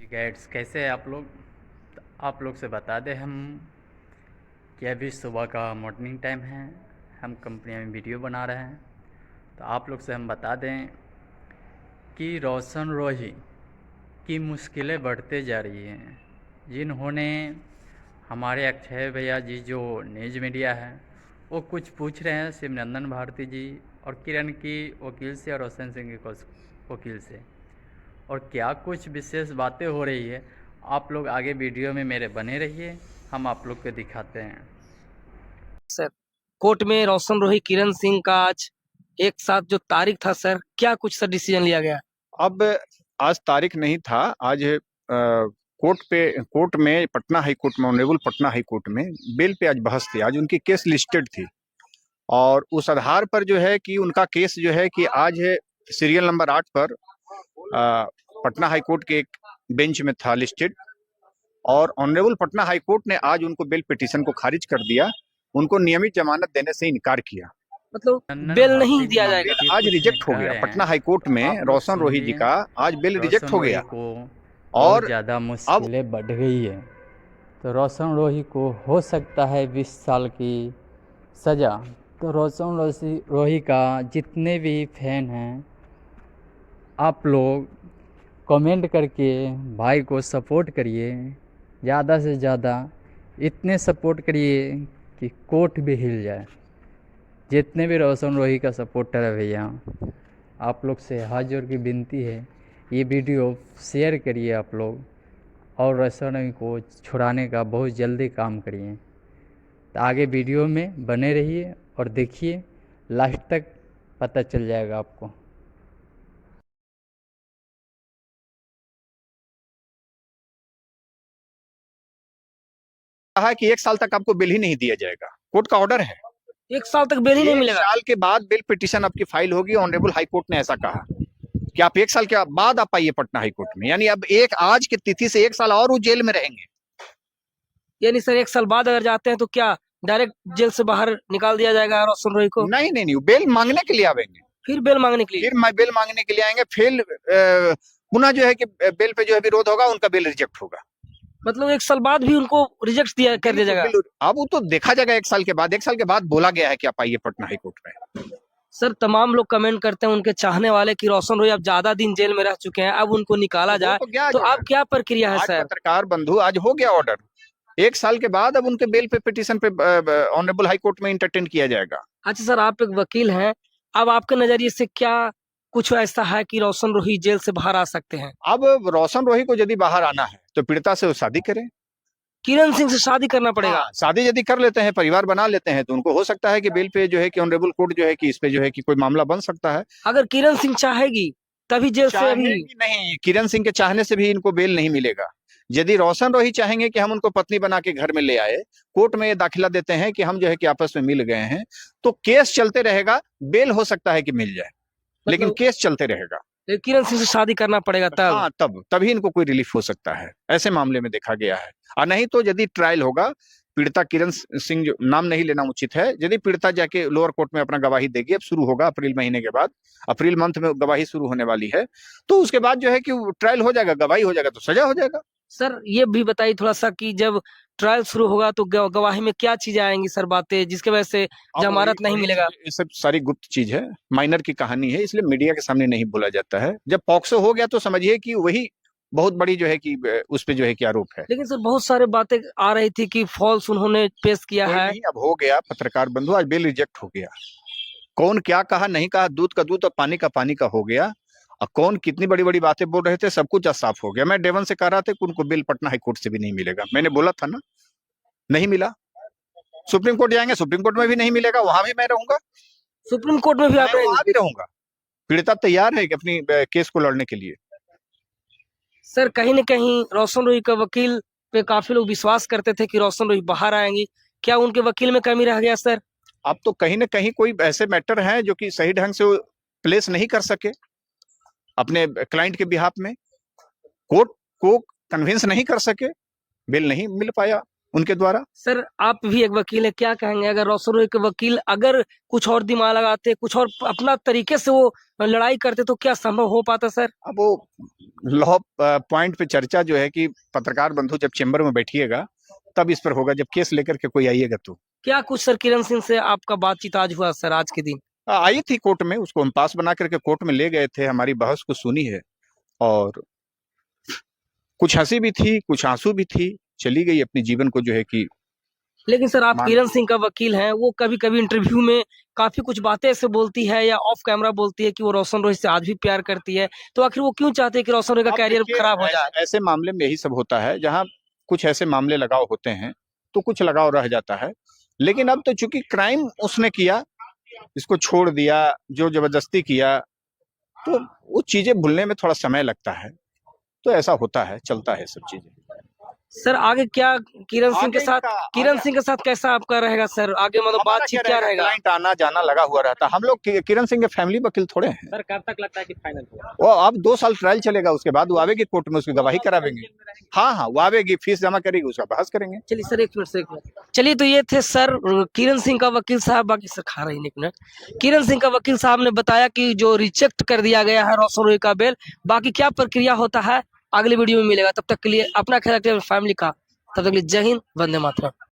Guides कैसे हैं आप लोग। तो आप लोग से बता दें हम कि अभी सुबह का मॉर्निंग टाइम है। हम कंपनी में वीडियो बना रहे हैं। तो आप लोग से हम बता दें कि रोशन रोही की मुश्किलें बढ़ते जा रही हैं। जिन्होंने हमारे अक्षय भैया जी जो न्यूज मीडिया है वो कुछ पूछ रहे हैं शिवनंदन भारती जी और किरण की वकील से और रोशन सिंह के वकील से, और क्या कुछ विशेष बातें हो रही है। आप लोग आगे वीडियो में मेरे बने रहिए, हम आप लोग को दिखाते हैं। सर, कोर्ट में रोशन रोही किरण सिंह का आज एक साथ जो तारीख था सर, क्या कुछ सर डिसीजन लिया गया? अब आज तारीख नहीं था। आज कोर्ट में पटना हाई कोर्ट में ऑनरेबल पटना हाई कोर्ट में बेल पे आज बहस थी। आज उनकी केस लिस्टेड थी और उस आधार पर जो है कि उनका केस जो है कि आज सीरियल नंबर 8 पर पटना हाई कोर्ट के एक बेंच में था लिस्टेड, और ऑनरेबल पटना हाई कोर्ट ने आज उनको बेल पिटीशन को खारिज कर दिया। उनको नियमित जमानत देने से इनकार किया। मतलब बेल नहीं दिया जाएगा। आज रिजेक्ट हो गया पटना हाई कोर्ट में। रोशन रोही जी का आज बेल रिजेक्ट हो गया को और ज़्यादा मुश्किलें बढ़ गई है। तो रोशन रोही को हो सकता है 20 साल की सज़ा। तो रोशन रोही का जितने भी फैन हैं, आप लोग कमेंट करके भाई को सपोर्ट करिए, ज़्यादा से ज़्यादा इतने सपोर्ट करिए कि कोर्ट भी हिल जाए। जितने भी रोशन रोही का सपोर्टर है भैया, आप लोग से हाथ जोड़ की विनती है, ये वीडियो शेयर करिए आप लोग और रोशन रोही को छुड़ाने का बहुत जल्दी काम करिए। तो आगे वीडियो में बने रहिए और देखिए, लास्ट तक पता चल जाएगा आपको। कहा कि 1 साल तक आपको बेल ही नहीं दिया जाएगा। कोर्ट का ऑर्डर है, 1 साल तक बेल ही नहीं मिलेगा। 1 साल के बाद बेल पिटीशन आपकी फाइल होगी। ऑनरेबल हाई कोर्ट ने ऐसा कहा कि आप 1 साल के बाद आप आइए पटना हाई कोर्ट में। यानी अब आज की तिथि से 1 साल और वो जेल में रहेंगे। यानी सर 1 साल बाद अगर जाते हैं तो क्या डायरेक्ट जेल से बाहर निकाल दिया जाएगा रोशन रोही को? नहीं नहीं नहीं, बेल मांगने के लिए आवेंगे। फिर बेल मांगने के लिए? फिर बेल मांगने के लिए आएंगे। फिर पुनः जो है कि बेल पे जो है विरोध होगा, उनका बेल रिजेक्ट होगा। मतलब 1 साल बाद भी उनको रिजेक्ट कर दिया जाएगा? अब वो तो देखा जाएगा 1 साल के बाद। 1 साल के बाद बोला गया है कि आप आइए पटना हाई कोर्ट में। सर, तमाम लोग कमेंट करते हैं, उनके चाहने वाले, कि रोशन रोही अब ज्यादा दिन जेल में रह चुके हैं, अब उनको निकाला जाए। तो आप क्या प्रक्रिया है सर? पत्रकार बंधु, आज हो गया ऑर्डर। 1 साल के बाद अब उनके बेल पे पिटीशन पे ऑनरेबल हाई कोर्ट में इंटरटेन किया जाएगा। अच्छा सर, आप एक वकील हैं, अब आपके नजरिए से क्या कुछ ऐसा है कि रोशन रोही जेल से बाहर आ सकते हैं? अब रोशन रोही को यदि बाहर आना है तो पीड़िता से वो शादी करें। किरण सिंह से शादी करना पड़ेगा? शादी यदि कर लेते हैं, परिवार बना लेते हैं, तो उनको हो सकता है कि बेल पे जो है कि ऑनरेबल कोर्ट जो है कि इस पे जो है कि कोई मामला बन सकता है। अगर किरण सिंह चाहेगी तभी जेल से? अभी नहीं, किरण सिंह के चाहने से भी इनको बेल नहीं मिलेगा। यदि रोशन रोही चाहेंगे कि हम उनको पत्नी बना के घर में ले आए, कोर्ट में ये दाखिला देते हैं कि हम जो है कि आपस में मिल गए हैं, तो केस चलते रहेगा। बेल हो सकता है कि मिल जाए, लेकिन केस चलते रहेगा। किरण सिंह से शादी करना पड़ेगा तब? हाँ, तभी इनको कोई रिलीफ हो सकता है, ऐसे मामले में देखा गया है। और नहीं तो यदि ट्रायल होगा, पीड़िता किरण सिंह, जो नाम नहीं लेना उचित है, यदि पीड़िता जाके लोअर कोर्ट में अपना गवाही देगी, अब शुरू होगा अप्रैल महीने के बाद, अप्रैल मंथ में गवाही शुरू होने वाली है, तो उसके बाद जो है कि ट्रायल हो जाएगा, गवाही हो जाएगा तो सजा हो जाएगा। सर, ये भी बताइए थोड़ा सा कि जब ट्रायल शुरू होगा तो गवाही में क्या चीजें आएंगी सर, बातें जिसके वजह से जमानत नहीं मिलेगा? ये सब सारी गुप्त चीज है, माइनर की कहानी है, इसलिए मीडिया के सामने नहीं बोला जाता है। जब पॉक्सो हो गया तो समझिए कि वही बहुत बड़ी जो है कि उस पे जो है कि आरोप है। लेकिन सर बहुत सारे बातें आ रही थी कि फॉल्स उन्होंने पेश किया है। नहीं, अब हो गया पत्रकार बंधु, आज बेल रिजेक्ट हो गया। कौन क्या कहा नहीं कहा, दूध का दूध और पानी का पानी का हो गया। और कौन कितनी बड़ी बड़ी बातें बोल रहे थे, सब कुछ आज साफ हो गया। मैं डेवन से कह रहा था कि उनको बेल पटना हाई कोर्ट से भी नहीं मिलेगा। मैंने बोला था ना, नहीं मिला। सुप्रीम कोर्ट जाएंगे, सुप्रीम कोर्ट में भी नहीं मिलेगा, वहां भी मैं रहूंगा। सुप्रीम कोर्ट में भी आप वहां भी रहूंगा। पीड़िता तैयार है कि अपनी केस को लड़ने के लिए। सर, कहीं न कहीं रोशन रोही का वकील पे काफी लोग विश्वास करते थे कि रोशन रोही बाहर आएंगी, क्या उनके वकील में कमी रह गया सर? अब तो कहीं ना कहीं कोई ऐसे मैटर हैं जो कि सही ढंग से प्लेस नहीं कर सके अपने क्लाइंट के बिहाफ में, कोर्ट को कन्विंस नहीं कर सके, बेल नहीं मिल पाया उनके द्वारा। सर आप भी एक वकील है, क्या कहेंगे अगर रोशन रोय के वकील अगर कुछ और दिमाग लगाते, कुछ और अपना तरीके से वो लड़ाई करते तो क्या संभव हो पाता सर? अब वो लॉ पॉइंट पे चर्चा जो है कि पत्रकार बंधु जब चेंबर में बैठिएगा तब इस पर होगा, जब केस लेकर के कोई आइएगा तो। क्या कुछ सर किरण सिंह से आपका बातचीत आज हुआ सर, आज के दिन? आई थी कोर्ट में, उसको हम पास बना करके कोर्ट में ले गए थे, हमारी बहस को सुनी है और कुछ हंसी भी थी, कुछ आंसू भी थी, चली गई अपने जीवन को जो है कि। लेकिन सर आप मान- किरण सिंह का वकील हैं, वो कभी कभी इंटरव्यू में काफी कुछ बातें ऐसे बोलती है या ऑफ कैमरा बोलती है कि वो रोशन रोहित से आज भी प्यार करती है, तो आखिर वो क्यों चाहते हैं कि रोशन रोहित का अब कैरियर देखिए, खराब हो जाए? ऐसे मामले में यही सब होता है, जहां कुछ ऐसे मामले लगाव होते हैं तो कुछ लगाव रह जाता है। लेकिन अब तो चूंकि क्राइम उसने किया, इसको छोड़ दिया, जो जबरदस्ती किया, तो वो चीजें भूलने में थोड़ा समय लगता है, तो ऐसा होता है, चलता है सब चीजें। सर आगे क्या किरण सिंह के आगे साथ, का- किरण सिंह के साथ कैसा आपका रहेगा सर आगे, मतलब हमारा बातचीत क्या रहेगा? क्लाइंट आना जाना लगा हुआ रहता। हम लोग किरण सिंह के फैमिली वकील थोड़े हैं। सर कब तक लगता है कि फाइनल होगा? वो अब 2 साल ट्रायल चलेगा, उसके बाद वो आवेगी कोर्ट में, उसकी गवाही करावेंगे। हाँ हाँ, वो आवेगी, फीस जमा करेगी, उसका बहस करेंगे। चलिए सर एक मिनट से, एक मिनट चलिए। तो ये थे सर किरण सिंह का वकील साहब। बाकी सर खा रही, एक मिनट। किरण सिंह का वकील साहब ने बताया कि जो रिजेक्ट कर दिया गया है रोशन रोय का बेल, बाकी क्या प्रक्रिया होता है अगले वीडियो में मिलेगा। तब तक के लिए अपना ख्याल रखिए, फैमिली का। तब तक के लिए जय हिंद, वंदे मातरम।